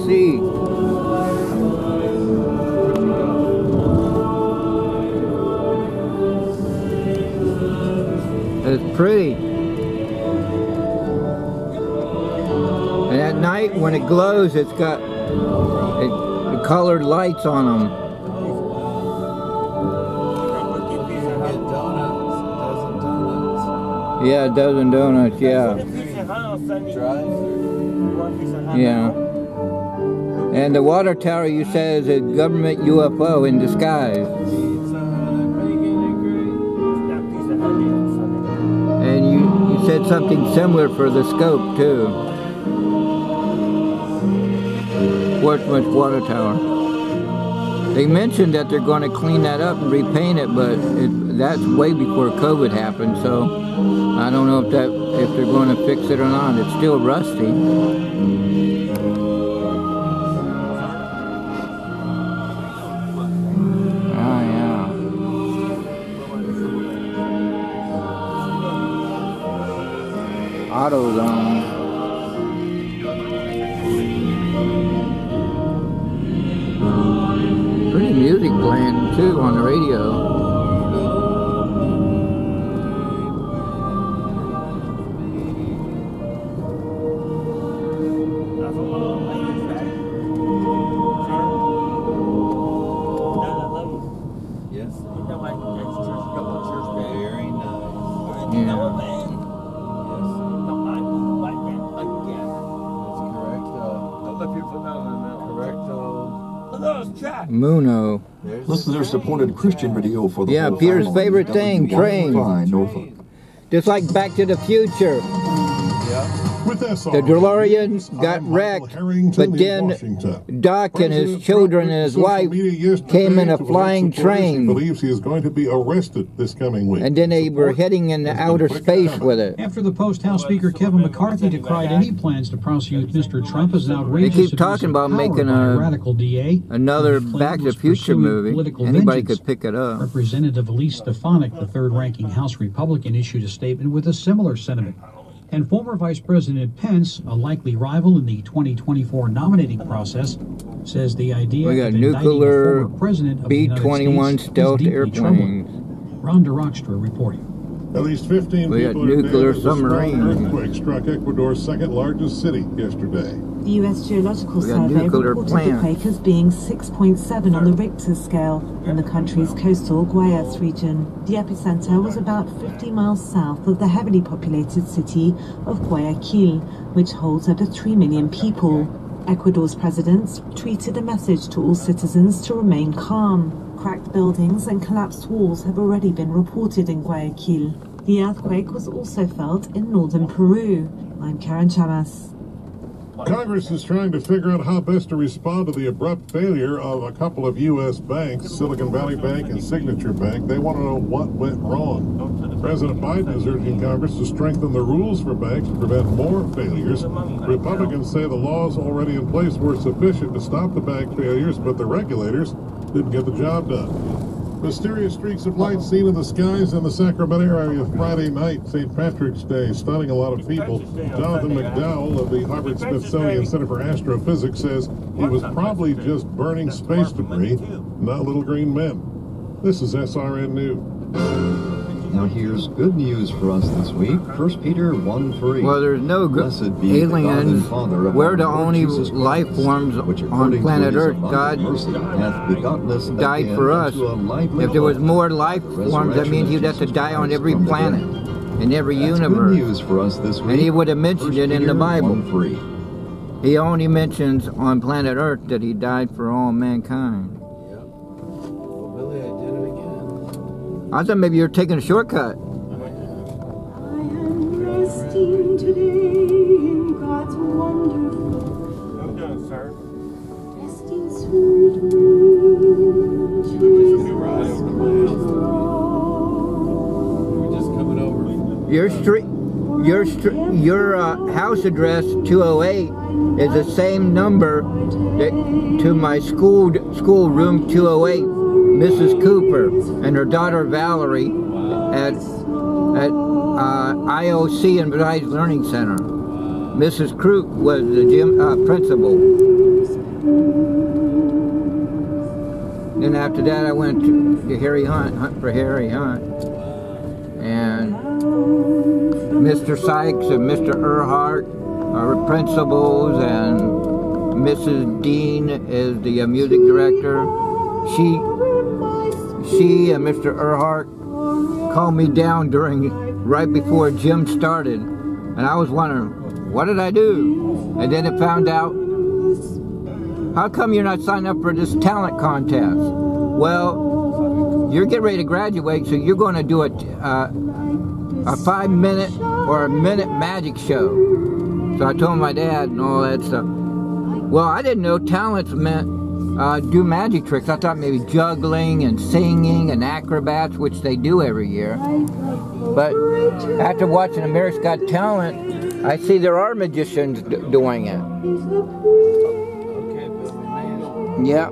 Tennessee. It's pretty. And at night when it glows, it's got colored lights on them. Yeah, a dozen donuts, yeah. Yeah. And the water tower, you said, is a government UFO in disguise. And you said something similar for the scope, too. Portsmouth water tower. They mentioned that they're going to clean that up and repaint it, but that's way before COVID happened, so I don't know if they're going to fix it or not. It's still rusty. Oh yeah. AutoZone. Pretty music playing too on the radio. Muno. Listener-supported Christian video for the yeah, Peter's favorite thing, trains. Just like Back to the Future. The DeLorean got wrecked, but then Doc and his children and his wife came in a flying train. Believes he is going to be arrested this coming week. And then they were heading into outer space with it. After the post, House Speaker Kevin McCarthy decried any plans to prosecute Mr. Trump as an outrageous. They keep talking about making another Back to the Future movie. Anybody could pick it up. Representative Elise Stefanik, the third-ranking House Republican, issued a statement with a similar sentiment. And former Vice President Pence, a likely rival in the 2024 nominating process, says the idea we got of nuclear president of B-21 stealth airplanes. Rhonda Rockstra reporting. At least 15 we got people nuclear are dead as a strong earthquake struck Ecuador's second-largest city yesterday. The U.S. Geological Survey reported the quake as being 6.7 on the Richter scale in the country's coastal Guayas region. The epicenter was about 50 miles south of the heavily populated city of Guayaquil, which holds over 3 million people. Ecuador's president tweeted a message to all citizens to remain calm. Cracked buildings and collapsed walls have already been reported in Guayaquil. The earthquake was also felt in northern Peru. I'm Karen Chamas. Congress is trying to figure out how best to respond to the abrupt failure of a couple of U.S. banks, Silicon Valley Bank and Signature Bank. They want to know what went wrong. President Biden is urging Congress to strengthen the rules for banks to prevent more failures. Republicans say the laws already in place were sufficient to stop the bank failures, but the regulators didn't get the job done. Mysterious streaks of light seen in the skies in the Sacramento area Friday night, St. Patrick's Day, stunning a lot of people. Jonathan McDowell of the Harvard-Smithsonian Center for Astrophysics says he was probably just burning space debris, not little green men. This is SRN News. Now here's good news for us this week. 1 Peter 1:3. Well, there's no aliens. We're the only life forms on planet Earth. God died for us. If there was more life forms, that means he'd have to die on every planet, in every universe. Good news for us this week. And he would have mentioned it in the Bible. He only mentions on planet Earth that he died for all mankind. I thought maybe you were taking a shortcut. I am resting today in God's wonderful. I'm done, sir. Resting sweetly to his We're just coming over. Your house address 208 is the same number to my school room 208. Mrs. Cooper and her daughter Valerie at IOC and Advanced Learning Center. Mrs. Crook was the gym principal. Then after that, I went to Harry Hunt for Harry Hunt. And Mr. Sykes and Mr. Earhart are principals, and Mrs. Dean is the music director. She and Mr. Earhart calmed me down right before gym started, and I was wondering, what did I do? And then I found out, how come you're not signed up for this talent contest? Well, you're getting ready to graduate, so you're going to do a 5-minute or a minute magic show. So I told my dad and all that stuff. Well, I didn't know talents meant do magic tricks. I thought maybe juggling and singing and acrobats, which they do every year. But after watching America's Got Talent, I see there are magicians doing it. Yeah.